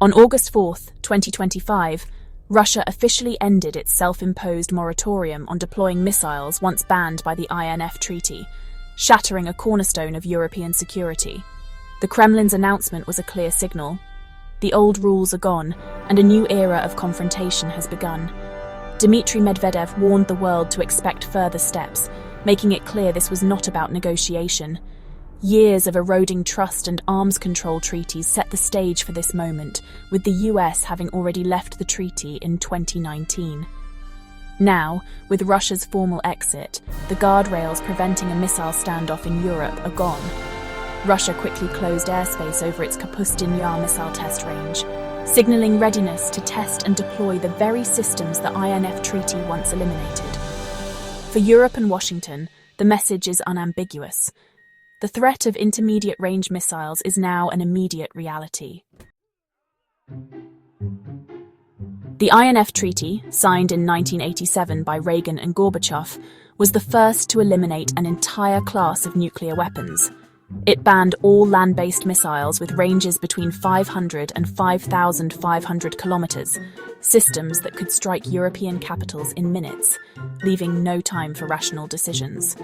On August 4, 2025, Russia officially ended its self-imposed moratorium on deploying missiles once banned by the INF Treaty, shattering a cornerstone of European security. The Kremlin's announcement was a clear signal. The old rules are gone, and a new era of confrontation has begun. Dmitry Medvedev warned the world to expect further steps, making it clear this was not about negotiation. Years of eroding trust and arms control treaties set the stage for this moment, with the US having already left the treaty in 2019. Now, with Russia's formal exit, the guardrails preventing a missile standoff in Europe are gone. Russia quickly closed airspace over its Kapustin Yar missile test range, signaling readiness to test and deploy the very systems the INF Treaty once eliminated. For Europe and Washington, the message is unambiguous. The threat of intermediate-range missiles is now an immediate reality. The INF Treaty, signed in 1987 by Reagan and Gorbachev, was the first to eliminate an entire class of nuclear weapons. It banned all land-based missiles with ranges between 500 and 5,500 kilometers, systems that could strike European capitals in minutes, leaving no time for rational decisions.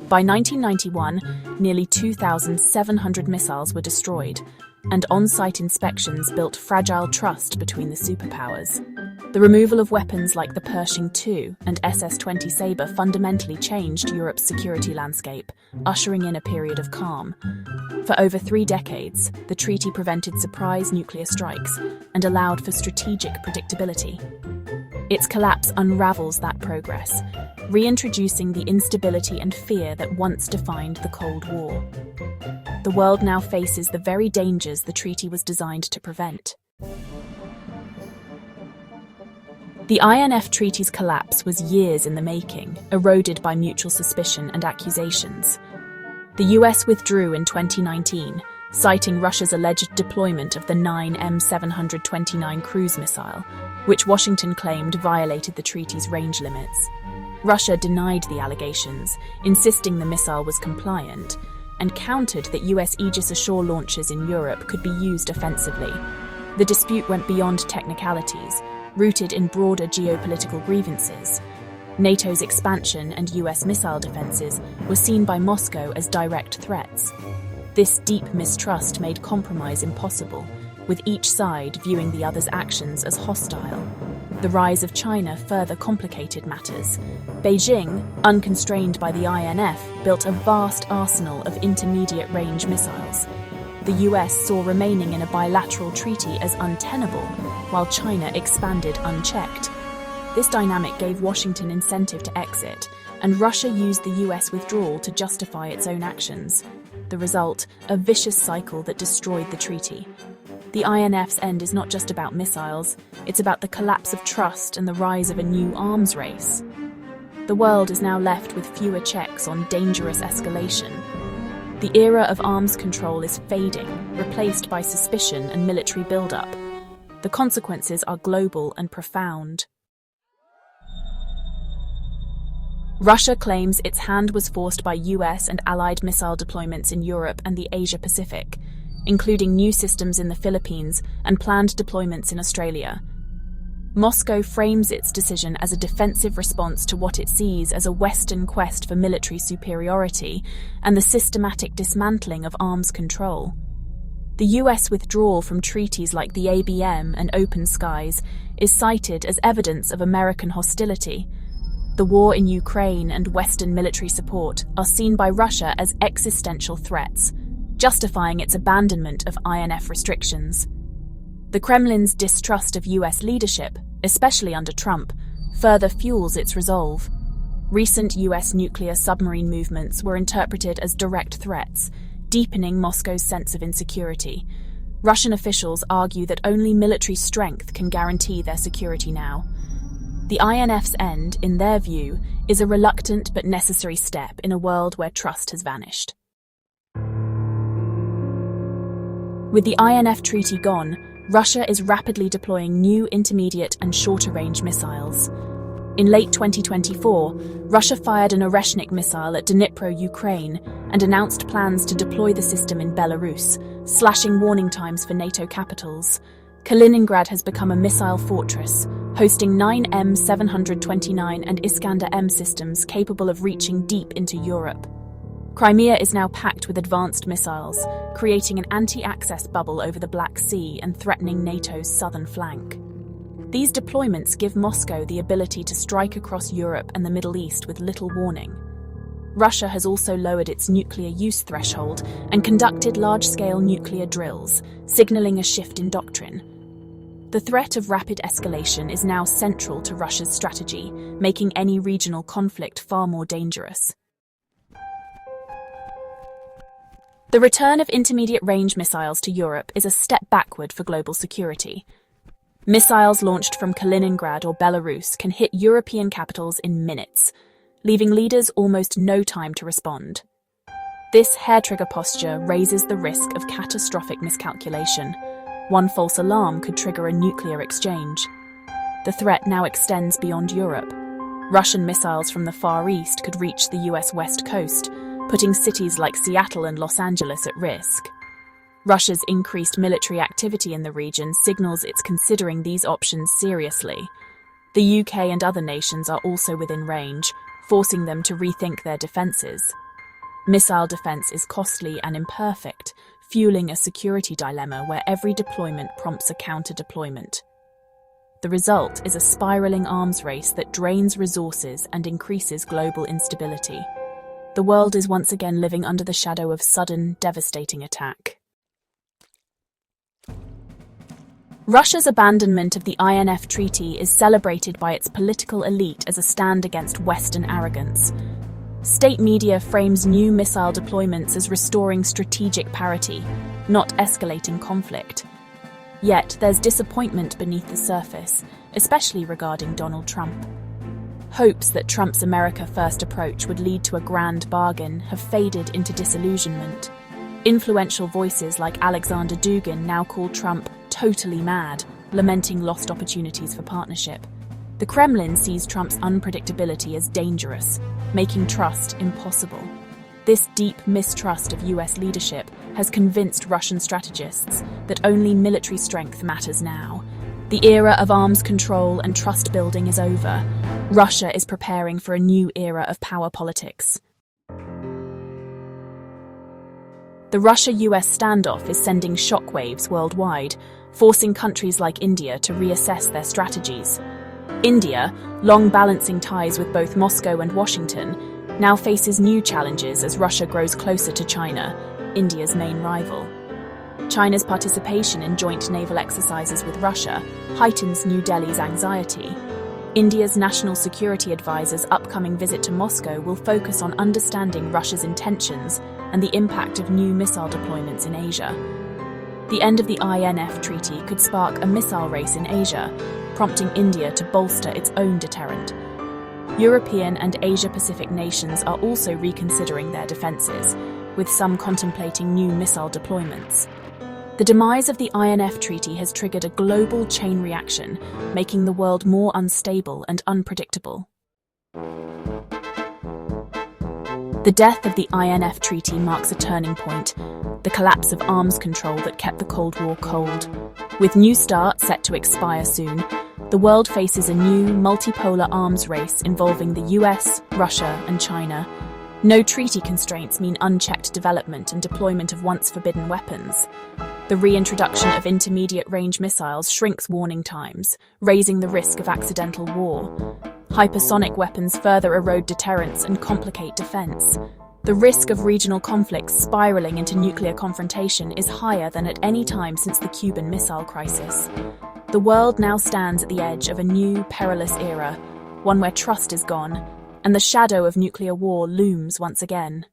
By 1991, nearly 2,700 missiles were destroyed, and on-site inspections built fragile trust between the superpowers. The removal of weapons like the Pershing II and SS-20 Sabre fundamentally changed Europe's security landscape, ushering in a period of calm. For over 3 decades, the treaty prevented surprise nuclear strikes and allowed for strategic predictability. Its collapse unravels that progress, reintroducing the instability and fear that once defined the Cold War. The world now faces the very dangers the treaty was designed to prevent. The INF Treaty's collapse was years in the making, eroded by mutual suspicion and accusations. The US withdrew in 2019, citing Russia's alleged deployment of the 9M729 cruise missile, which Washington claimed violated the treaty's range limits. Russia denied the allegations, insisting the missile was compliant, and countered that US Aegis Ashore launches in Europe could be used offensively. The dispute went beyond technicalities, rooted in broader geopolitical grievances. NATO's expansion and US missile defenses were seen by Moscow as direct threats. This deep mistrust made compromise impossible, with each side viewing the other's actions as hostile. The rise of China further complicated matters. Beijing, unconstrained by the INF, built a vast arsenal of intermediate-range missiles. The US saw remaining in a bilateral treaty as untenable, while China expanded unchecked. This dynamic gave Washington incentive to exit, and Russia used the US withdrawal to justify its own actions. The result, a vicious cycle that destroyed the treaty. The INF's end is not just about missiles, it's about the collapse of trust and the rise of a new arms race. The world is now left with fewer checks on dangerous escalation. The era of arms control is fading, replaced by suspicion and military buildup. The consequences are global and profound. Russia claims its hand was forced by US and allied missile deployments in Europe and the Asia-Pacific, including new systems in the Philippines and planned deployments in Australia. Moscow frames its decision as a defensive response to what it sees as a Western quest for military superiority and the systematic dismantling of arms control. The US withdrawal from treaties like the ABM and Open Skies is cited as evidence of American hostility. The war in Ukraine and Western military support are seen by Russia as existential threats, justifying its abandonment of INF restrictions. The Kremlin's distrust of US leadership, especially under Trump, further fuels its resolve. Recent US nuclear submarine movements were interpreted as direct threats, deepening Moscow's sense of insecurity. Russian officials argue that only military strength can guarantee their security now. The INF's end, in their view, is a reluctant but necessary step in a world where trust has vanished. With the INF Treaty gone, Russia is rapidly deploying new intermediate and shorter-range missiles. In late 2024, Russia fired an Oreshnik missile at Dnipro, Ukraine, and announced plans to deploy the system in Belarus, slashing warning times for NATO capitals. Kaliningrad has become a missile fortress, hosting 9 M729 and Iskander-M systems capable of reaching deep into Europe. Crimea is now packed with advanced missiles, creating an anti-access bubble over the Black Sea and threatening NATO's southern flank. These deployments give Moscow the ability to strike across Europe and the Middle East with little warning. Russia has also lowered its nuclear use threshold and conducted large-scale nuclear drills, signaling a shift in doctrine. The threat of rapid escalation is now central to Russia's strategy, making any regional conflict far more dangerous. The return of intermediate-range missiles to Europe is a step backward for global security. Missiles launched from Kaliningrad or Belarus can hit European capitals in minutes, leaving leaders almost no time to respond. This hair-trigger posture raises the risk of catastrophic miscalculation. One false alarm could trigger a nuclear exchange. The threat now extends beyond Europe. Russian missiles from the Far East could reach the US West Coast, putting cities like Seattle and Los Angeles at risk. Russia's increased military activity in the region signals it's considering these options seriously. The UK and other nations are also within range, forcing them to rethink their defences. Missile defence is costly and imperfect, fueling a security dilemma where every deployment prompts a counter-deployment. The result is a spiralling arms race that drains resources and increases global instability. The world is once again living under the shadow of sudden, devastating attack. Russia's abandonment of the INF Treaty is celebrated by its political elite as a stand against Western arrogance. State media frames new missile deployments as restoring strategic parity, not escalating conflict. Yet there's disappointment beneath the surface, especially regarding Donald Trump. Hopes that Trump's America First approach would lead to a grand bargain have faded into disillusionment. Influential voices like Alexander Dugin now call Trump totally mad, lamenting lost opportunities for partnership. The Kremlin sees Trump's unpredictability as dangerous, making trust impossible. This deep mistrust of US leadership has convinced Russian strategists that only military strength matters now. The era of arms control and trust building is over. Russia is preparing for a new era of power politics. The Russia-US standoff is sending shockwaves worldwide, forcing countries like India to reassess their strategies. India, long balancing ties with both Moscow and Washington, now faces new challenges as Russia grows closer to China, India's main rival. China's participation in joint naval exercises with Russia heightens New Delhi's anxiety. India's National Security Advisor's upcoming visit to Moscow will focus on understanding Russia's intentions and the impact of new missile deployments in Asia. The end of the INF Treaty could spark a missile race in Asia, prompting India to bolster its own deterrent. European and Asia-Pacific nations are also reconsidering their defences, with some contemplating new missile deployments. The demise of the INF Treaty has triggered a global chain reaction, making the world more unstable and unpredictable. The death of the INF Treaty marks a turning point, the collapse of arms control that kept the Cold War cold. With New START set to expire soon, the world faces a new multipolar arms race involving the US, Russia, and China. No treaty constraints mean unchecked development and deployment of once-forbidden weapons. The reintroduction of intermediate-range missiles shrinks warning times, raising the risk of accidental war. Hypersonic weapons further erode deterrence and complicate defense. The risk of regional conflicts spiraling into nuclear confrontation is higher than at any time since the Cuban Missile Crisis. The world now stands at the edge of a new, perilous era, one where trust is gone, and the shadow of nuclear war looms once again.